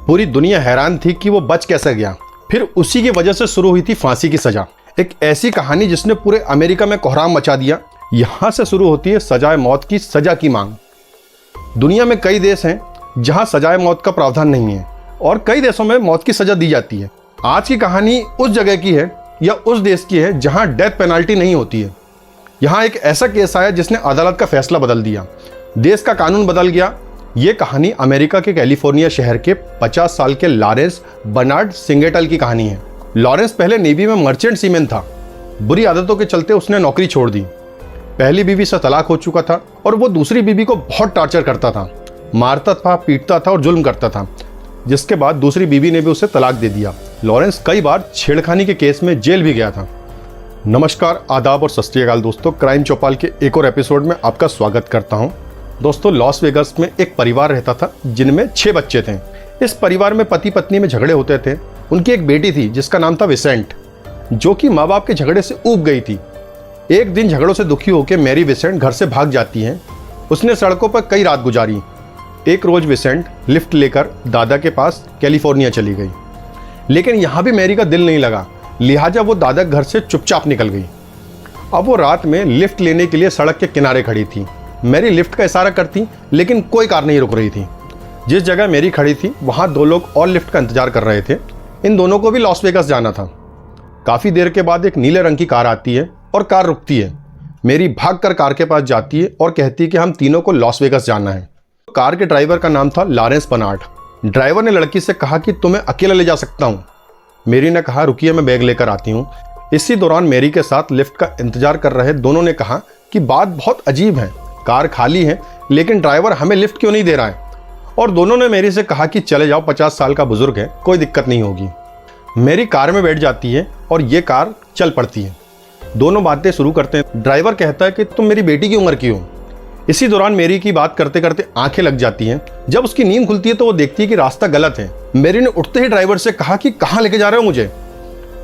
पूरी दुनिया हैरान थी कि वो बच कैसे गया। फिर उसी की वजह से शुरू हुई थी फांसी की सजा, एक ऐसी कहानी जिसने पूरे अमेरिका में कोहराम मचा दिया। यहाँ से शुरू होती है सजाए मौत की सजा की मांग। दुनिया में कई देश हैं जहाँ सजाए मौत का प्रावधान नहीं है और कई देशों में मौत की सजा दी जाती है। आज की कहानी उस जगह की है या उस देश की है जहाँ डेथ पेनल्टी नहीं होती है। यहाँ एक ऐसा केस आया जिसने अदालत का फैसला बदल दिया, देश का कानून बदल गया। ये कहानी अमेरिका के कैलिफोर्निया शहर के 50 साल के लॉरेंस बर्नार्ड सिंगेटल की कहानी है। लॉरेंस पहले नेवी में मर्चेंट सीमैन था। बुरी आदतों के चलते उसने नौकरी छोड़ दी। पहली बीवी से तलाक हो चुका था और वो दूसरी बीवी को बहुत टॉर्चर करता था, मारता था, पीटता था और जुल्म करता था, जिसके बाद दूसरी बीवी ने भी उसे तलाक दे दिया। लॉरेंस कई बार छेड़खानी के केस में जेल भी गया था। नमस्कार, आदाब और सत श्री अकाल दोस्तों, क्राइम चौपाल के एक और एपिसोड में आपका स्वागत करता हूं। दोस्तों, लॉस वेगास में एक परिवार रहता था जिनमें 6 बच्चे थे। इस परिवार में पति पत्नी में झगड़े होते थे। उनकी एक बेटी थी जिसका नाम था विसेंट, जो कि माँ बाप के झगड़े से ऊब गई थी। एक दिन झगड़ों से दुखी होकर मैरी विसेंट घर से भाग जाती है। उसने सड़कों पर कई रात गुजारी। एक रोज विसेंट लिफ्ट लेकर दादा के पास कैलिफोर्निया चली गई, लेकिन यहाँ भी मैरी का दिल नहीं लगा, लिहाजा वो दादा घर से चुपचाप निकल गई। अब वो रात में लिफ्ट लेने के लिए सड़क के किनारे खड़ी थी। मैरी लिफ्ट का इशारा करती, लेकिन कोई कार नहीं रुक रही थी। जिस जगह मैरी खड़ी थी वहाँ 2 लोग और लिफ्ट का इंतजार कर रहे थे। इन दोनों को भी लॉस वेगास जाना था। काफ़ी देर के बाद एक नीले रंग की कार आती है और कार रुकती है। मैरी भागकर कार के पास जाती है और कहती है कि हम तीनों को लॉस वेगास जाना है। कार के ड्राइवर का नाम था लॉरेंस बर्नार्ड। ड्राइवर ने लड़की से कहा कि तुम्हें अकेला ले जा सकता हूँ। मैरी ने कहा, रुकिए, मैं बैग लेकर आती हूँ। इसी दौरान मैरी के साथ लिफ्ट का इंतजार कर रहे दोनों ने कहा कि बात बहुत अजीब है, कार खाली है लेकिन ड्राइवर हमें लिफ्ट क्यों नहीं दे रहा है। और दोनों ने मैरी से कहा कि चले जाओ, 50 साल का बुजुर्ग है, कोई दिक्कत नहीं होगी। मैरी कार में बैठ जाती है और ये कार चल पड़ती है। दोनों बातें शुरू करते हैं। ड्राइवर कहता है कि तुम मेरी बेटी की उम्र की हो। इसी दौरान मैरी की बात करते करते आंखें लग जाती हैं। जब उसकी नींद खुलती है तो वो देखती है कि रास्ता गलत है। मैरी ने उठते ही ड्राइवर से कहा कि कहाँ लेके जा रहे हो मुझे।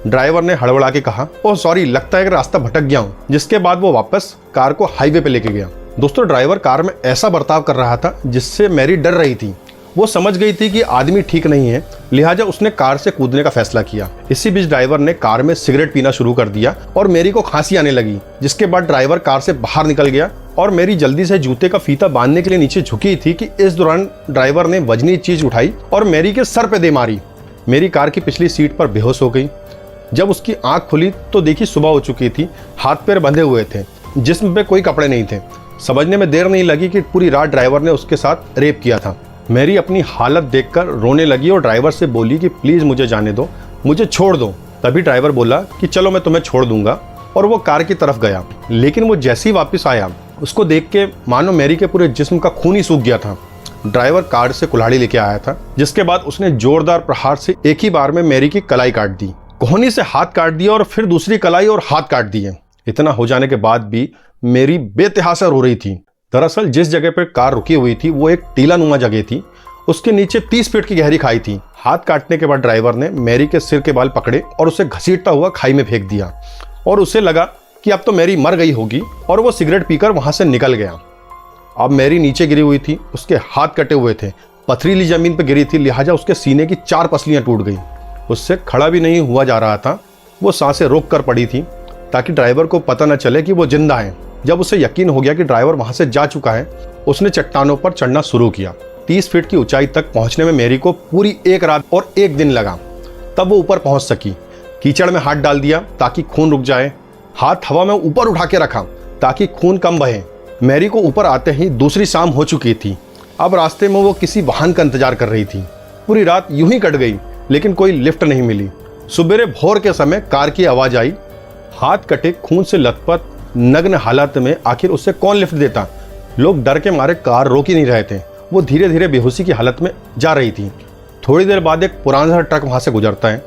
ड्राइवर ने हड़बड़ा के कहा, ओह सॉरी, लगता है कि रास्ता भटक गया हूँ। जिसके बाद वो वापस कार को हाईवे पे लेके गया। दोस्तों, ड्राइवर कार में ऐसा बर्ताव कर रहा था जिससे मैरी डर रही थी। वो समझ गई थी कि आदमी ठीक नहीं है, लिहाजा उसने कार से कूदने का फैसला किया। इसी बीच ड्राइवर ने कार में सिगरेट पीना शुरू कर दिया और मैरी को खांसी आने लगी। जिसके बाद ड्राइवर कार से बाहर निकल गया और मैरी जल्दी से जूते का फीता बांधने के लिए नीचे झुकी थी कि इस दौरान ड्राइवर ने वजनी चीज उठाई और मैरी के सर पे दे मारी। मैरी कार की पिछली सीट पर बेहोश हो गई। जब उसकी आंख खुली तो देखी सुबह हो चुकी थी। हाथ पैर बंधे हुए थे, जिस्म पे कोई कपड़े नहीं थे। समझने में देर नहीं लगी कि पूरी रात ड्राइवर ने उसके साथ रेप किया था। मैरी अपनी हालत देखकर रोने लगी और ड्राइवर से बोली कि प्लीज मुझे जाने दो, मुझे छोड़ दो। तभी ड्राइवर बोला कि चलो मैं तुम्हें छोड़ दूंगा, और वो कार की तरफ गया। लेकिन वो जैसे ही वापस आया, उसको देख के मानो मैरी के पूरे जिस्म का खून ही सूख गया था। ड्राइवर कार से कुल्हाड़ी लेके आया था, जिसके बाद उसने जोरदार प्रहार से एक ही बार में मैरी की कलाई काट दी, कोहनी से हाथ काट दिया और फिर दूसरी कलाई और हाथ काट दिए। इतना हो जाने के बाद भी मैरी बेतहाशा रो रही थी। दरअसल जिस जगह पर कार रुकी हुई थी वो एक टीला नुमा जगह थी। उसके नीचे 30 फीट की गहरी खाई थी। हाथ काटने के बाद ड्राइवर ने मैरी के सिर के बाल पकड़े और उसे घसीटता हुआ खाई में फेंक दिया और उसे लगा कि अब तो मैरी मर गई होगी और वो सिगरेट पीकर वहां से निकल गया। अब मैरी नीचे गिरी हुई थी, उसके हाथ कटे हुए थे, पथरीली जमीन पर गिरी थी, लिहाजा उसके सीने की 4 पसलियां टूट गई। उससे खड़ा भी नहीं हुआ जा रहा था। वो सांसें रोक कर पड़ी थी ताकि ड्राइवर को पता न चले कि वो जिंदा है। जब उसे यकीन हो गया कि ड्राइवर वहां से जा चुका है, उसने चट्टानों पर चढ़ना शुरू किया। 30 फीट की ऊंचाई तक पहुंचने में मैरी को पूरी एक रात और एक दिन लगा। तब वो ऊपर पहुंच सकी। कीचड़ में हाथ डाल दिया ताकि खून रुक जाए। हाथ हवा में ऊपर उठा के रखा ताकि खून कम बहे। मैरी को ऊपर आते ही दूसरी शाम हो चुकी थी। अब रास्ते में वो किसी वाहन का इंतजार कर रही थी। पूरी रात यूं ही कट गई, लेकिन कोई लिफ्ट नहीं मिली। सुबेरे भोर के समय कार की आवाज आई। हाथ कटे, खून से लथपथ, नग्न हालत में आखिर उससे कौन लिफ्ट देता। लोग डर के मारे कार रोक ही नहीं रहे थे। वो धीरे धीरे बेहोशी की हालत में जा रही थी। थोड़ी देर बाद एक पुराना सा ट्रक वहां से गुजरता है।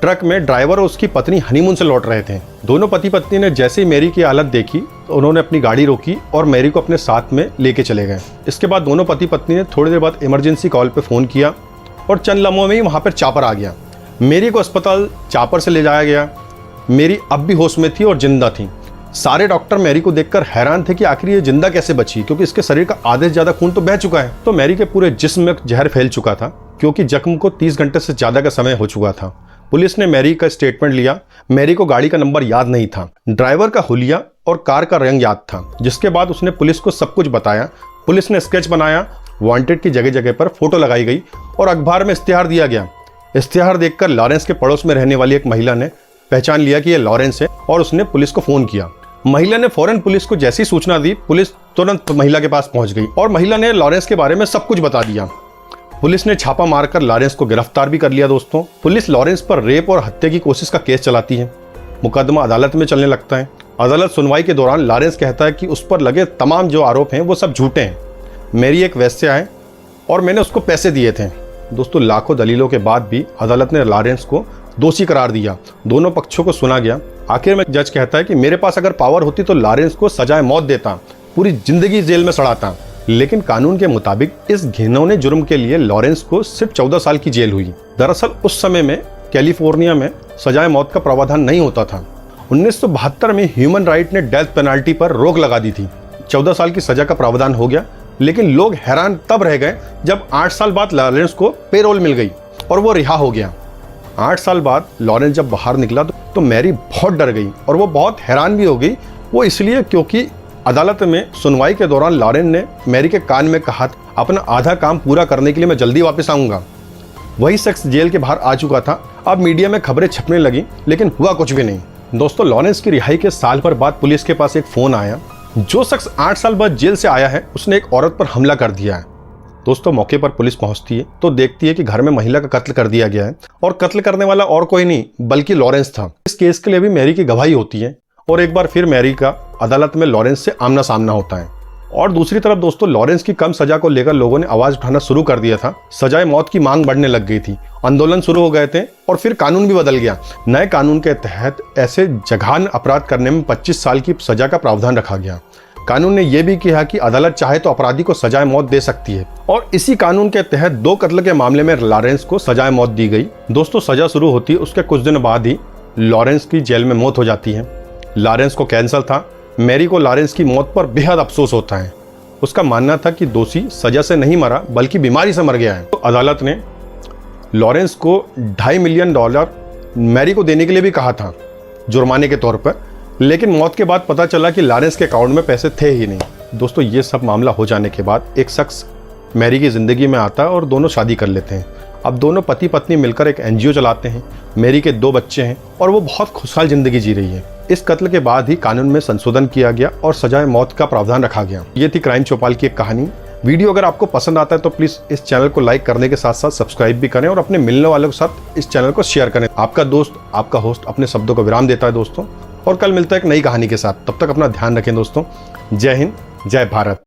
ट्रक में ड्राइवर और उसकी पत्नी हनीमून से लौट रहे थे। दोनों पति पत्नी ने जैसे ही मैरी की हालत देखी तो उन्होंने अपनी गाड़ी रोकी और मैरी को अपने साथ में लेके चले गए। इसके बाद दोनों पति पत्नी ने थोड़ी देर बाद इमरजेंसी कॉल पे फ़ोन किया और चंद लम्हों में ही वहाँ पर चापर आ गया। मैरी को अस्पताल चापर से ले जाया गया। मैरी अब भी होश में थी और जिंदा थी। सारे डॉक्टर मैरी को देखकर हैरान थे कि आखिर ये जिंदा कैसे बची, क्योंकि इसके शरीर का आधे से ज्यादा खून तो बह चुका है। तो मैरी के पूरे जिस्म में जहर फैल चुका था। क्योंकि जख्म को 30 घंटे से ज़्यादा का समय हो चुका था। पुलिस ने मैरी का स्टेटमेंट लिया। मैरी को गाड़ी का नंबर याद नहीं था, ड्राइवर का हुलिया और कार का रंग याद था, जिसके बाद उसने पुलिस को सब कुछ बताया। पुलिस ने स्केच बनाया, वांटेड की जगह जगह पर फोटो लगाई गई और अखबार में इश्तिहार दिया गया। इश्तिहार देखकर लॉरेंस के पड़ोस में रहने वाली एक महिला ने पहचान लिया कि यह लॉरेंस है और उसने पुलिस को फ़ोन किया। महिला ने फौरन पुलिस को जैसी सूचना दी, पुलिस तुरंत महिला के पास पहुंच गई और महिला ने लॉरेंस के बारे में सब कुछ बता दिया। पुलिस ने छापा मारकर लॉरेंस को गिरफ्तार भी कर लिया। दोस्तों, पुलिस लॉरेंस पर रेप और हत्या की कोशिश का केस चलाती है। मुकदमा अदालत में चलने लगता है। अदालत सुनवाई के दौरान लॉरेंस कहता है कि उस पर लगे तमाम जो आरोप हैं वो सब झूठे हैं। मेरी एक वेश्या है और मैंने उसको पैसे दिए थे। दोस्तों, लाखों दलीलों के बाद भी अदालत ने लॉरेंस को दोषी करार दिया। दोनों पक्षों को सुना गया। आखिर में जज कहता है कि मेरे पास अगर पावर होती तो लॉरेंस को सजाए मौत देता, पूरी जिंदगी जेल में सड़ाता, लेकिन कानून के मुताबिक इस घिनौने जुर्म के लिए लॉरेंस को सिर्फ 14 साल की जेल हुई। दरअसल उस समय में कैलिफोर्निया में सजाए मौत का प्रावधान नहीं होता था। 1972 में ह्यूमन राइट ने डेथ पेनाल्टी पर रोक लगा दी थी। 14 साल की सजा का प्रावधान हो गया, लेकिन लोग हैरान तब रह गए जब 8 साल बाद लॉरेंस को पेरोल मिल गई और वो रिहा हो गया। 8 साल बाद लॉरेंस जब बाहर निकला तो मैरी बहुत डर गई और वो बहुत हैरान भी हो गई। वो इसलिए क्योंकि अदालत में सुनवाई के दौरान लॉरेंस ने मैरी के कान में कहा, अपना आधा काम पूरा करने के लिए मैं जल्दी वापस आऊँगा। वही शख्स जेल के बाहर आ चुका था। अब मीडिया में खबरें छपने लगी, लेकिन हुआ कुछ भी नहीं। दोस्तों, लॉरेंस की रिहाई के साल भर बाद पुलिस के पास एक फ़ोन आया। जो शख्स 8 साल बाद जेल से आया है उसने एक औरत पर हमला कर दिया है। दोस्तों, मौके पर पुलिस पहुंचती है तो देखती है कि घर में महिला का कत्ल कर दिया गया है और कत्ल करने वाला और कोई नहीं बल्कि लॉरेंस था। इस केस के लिए भी मैरी की गवाही होती है और एक बार फिर मैरी का अदालत में लॉरेंस से आमना सामना होता है। और दूसरी तरफ दोस्तों, लॉरेंस की कम सजा को लेकर लोगों ने आवाज उठाना शुरू कर दिया था। सजाए मौत की मांग बढ़ने लग गई थी, आंदोलन शुरू हो गए थे और फिर कानून भी बदल गया। नए कानून के तहत ऐसे जघन्य अपराध करने में 25 साल की सजा का प्रावधान रखा गया। कानून ने यह भी कहा कि अदालत चाहे तो अपराधी को सजाए मौत दे सकती है और इसी कानून के तहत 2 कत्ल के मामले में लॉरेंस को सजाए मौत दी गई। दोस्तों, सजा शुरू होती है उसके कुछ दिन बाद ही लॉरेंस की जेल में मौत हो जाती है। लॉरेंस को कैंसर था। मैरी को लॉरेंस की मौत पर बेहद अफसोस होता है। उसका मानना था कि दोषी सजा से नहीं मरा बल्कि बीमारी से मर गया है। तो अदालत ने लॉरेंस को $2.5 मिलियन मैरी को देने के लिए भी कहा था जुर्माने के तौर पर, लेकिन मौत के बाद पता चला कि लॉरेंस के अकाउंट में पैसे थे ही नहीं। दोस्तों, ये सब मामला हो जाने के बाद एक शख्स मैरी की ज़िंदगी में आता है और दोनों शादी कर लेते हैं। अब दोनों पति पत्नी मिलकर एक NGO चलाते हैं। मैरी के 2 बच्चे हैं और वो बहुत खुशहाल ज़िंदगी जी रही है। इस कत्ल के बाद ही कानून में संशोधन किया गया और सजाए मौत का प्रावधान रखा गया। ये थी क्राइम चौपाल की एक कहानी। वीडियो अगर आपको पसंद आता है तो प्लीज़ इस चैनल को लाइक करने के साथ साथ सब्सक्राइब भी करें और अपने मिलने वालों के साथ इस चैनल को शेयर करें। आपका दोस्त, आपका होस्ट अपने शब्दों को विराम देता है दोस्तों, और कल मिलता है एक नई कहानी के साथ। तब तक अपना ध्यान रखें दोस्तों। जय हिंद, जय भारत।